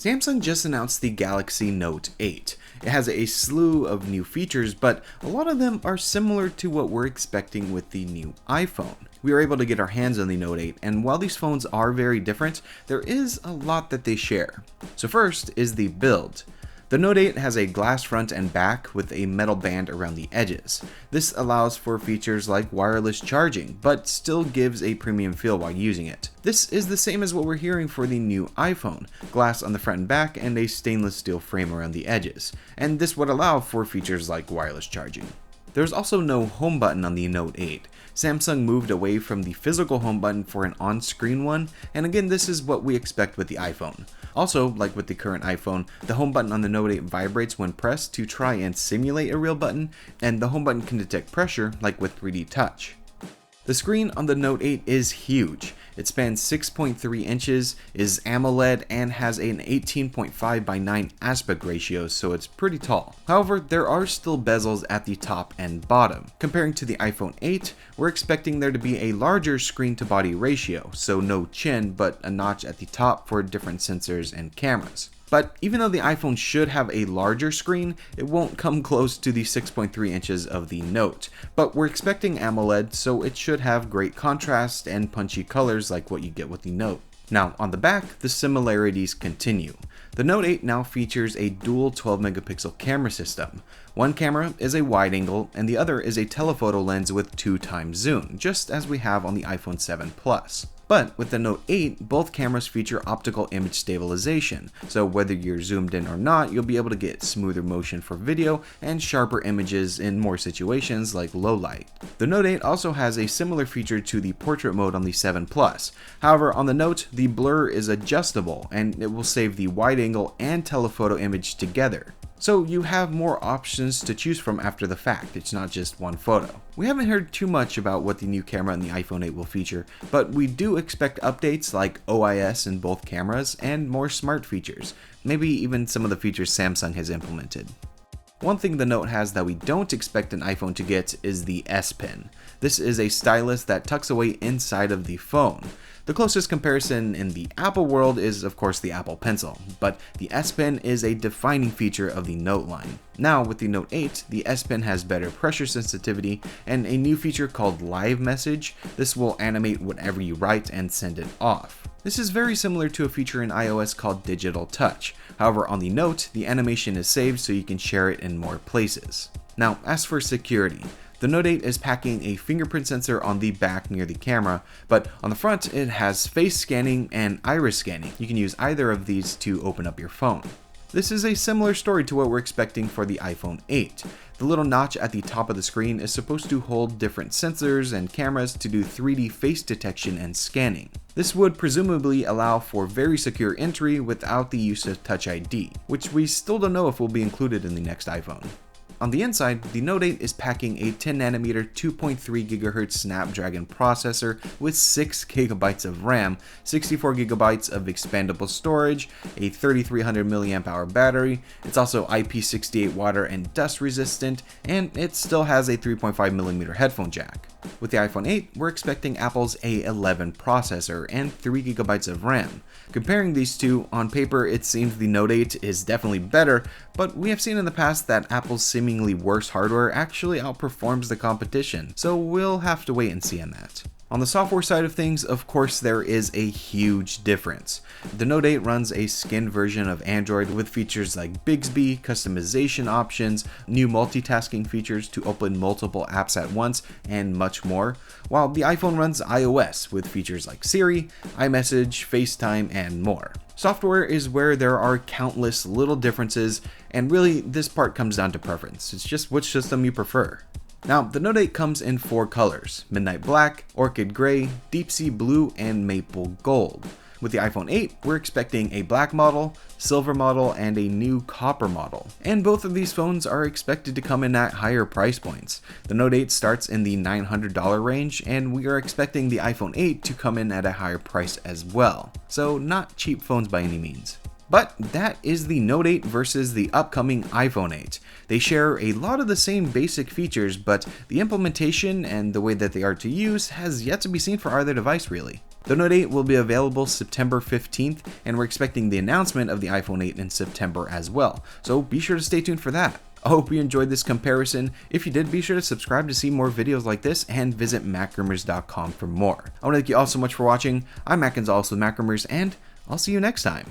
Samsung just announced the Galaxy Note 8. It has a slew of new features, but a lot of them are similar to what we're expecting with the new iPhone. We were able to get our hands on the Note 8, and while these phones are very different, there is a lot that they share. So first is the build. The Note 8 has a glass front and back with a metal band around the edges. This allows for features like wireless charging, but still gives a premium feel while using it. This is the same as what we're hearing for the new iPhone, glass on the front and back and a stainless steel frame around the edges, and this would allow for features like wireless charging. There's also no home button on the Note 8. Samsung moved away from the physical home button for an on-screen one, and again, this is what we expect with the iPhone. Also, like with the current iPhone, the home button on the Note 8 vibrates when pressed to try and simulate a real button, and the home button can detect pressure like with 3D Touch. The screen on the Note 8 is huge. It spans 6.3 inches, is AMOLED, and has an 18.5 by 9 aspect ratio, so it's pretty tall. However, there are still bezels at the top and bottom. Comparing to the iPhone 8, we're expecting there to be a larger screen to body ratio, so no chin, but a notch at the top for different sensors and cameras. But even though the iPhone should have a larger screen, it won't come close to the 6.3 inches of the Note. But we're expecting AMOLED, so it should have great contrast and punchy colors like what you get with the Note. Now, on the back, the similarities continue. The Note 8 now features a dual 12 megapixel camera system. One camera is a wide angle, and the other is a telephoto lens with 2x zoom, just as we have on the iPhone 7 Plus. But with the Note 8, both cameras feature optical image stabilization, so whether you're zoomed in or not, you'll be able to get smoother motion for video and sharper images in more situations like low light. The Note 8 also has a similar feature to the portrait mode on the 7 Plus. However, on the Note, the blur is adjustable, and it will save the wide angle and telephoto image together. So you have more options to choose from after the fact, it's not just one photo. We haven't heard too much about what the new camera in the iPhone 8 will feature, but we do expect updates like OIS in both cameras and more smart features, maybe even some of the features Samsung has implemented. One thing the Note has that we don't expect an iPhone to get is the S Pen. This is a stylus that tucks away inside of the phone. The closest comparison in the Apple world is of course the Apple Pencil, but the S Pen is a defining feature of the Note line. Now with the Note 8, the S Pen has better pressure sensitivity and a new feature called Live Message. This will animate whatever you write and send it off. This is very similar to a feature in iOS called Digital Touch. However, on the Note, the animation is saved so you can share it in more places. Now, as for security, the Note 8 is packing a fingerprint sensor on the back near the camera, but on the front it has face scanning and iris scanning. You can use either of these to open up your phone. This is a similar story to what we're expecting for the iPhone 8. The little notch at the top of the screen is supposed to hold different sensors and cameras to do 3D face detection and scanning. This would presumably allow for very secure entry without the use of Touch ID, which we still don't know if will be included in the next iPhone. On the inside, the Note 8 is packing a 10nm 2.3 GHz Snapdragon processor with 6GB of RAM, 64GB of expandable storage, a 3300 mAh battery. It's also IP68 water and dust resistant, and it still has a 3.5mm headphone jack. With the iPhone 8, we're expecting Apple's A11 processor and 3GB of RAM. Comparing these two, on paper it seems the Note 8 is definitely better, but we have seen in the past that Apple's seemingly worse hardware actually outperforms the competition, so we'll have to wait and see on that. On the software side of things, of course, there is a huge difference. The Note 8 runs a skinned version of Android with features like Bixby, customization options, new multitasking features to open multiple apps at once, and much more, while the iPhone runs iOS with features like Siri, iMessage, FaceTime, and more. Software is where there are countless little differences, and really this part comes down to preference. It's just which system you prefer. Now, the Note 8 comes in 4 colors: Midnight Black, Orchid Gray, Deep Sea Blue, and Maple Gold. With the iPhone 8, we're expecting a black model, silver model, and a new copper model. And both of these phones are expected to come in at higher price points. The Note 8 starts in the $900 range, and we are expecting the iPhone 8 to come in at a higher price as well. So not cheap phones by any means. But that is the Note 8 versus the upcoming iPhone 8. They share a lot of the same basic features, but the implementation and the way that they are to use has yet to be seen for either device really. The Note 8 will be available September 15th, and we're expecting the announcement of the iPhone 8 in September as well, so be sure to stay tuned for that. I hope you enjoyed this comparison. If you did, be sure to subscribe to see more videos like this and visit MacRumors.com for more. I want to thank you all so much for watching. I'm Mac Gonzalez with MacRumors, and I'll see you next time.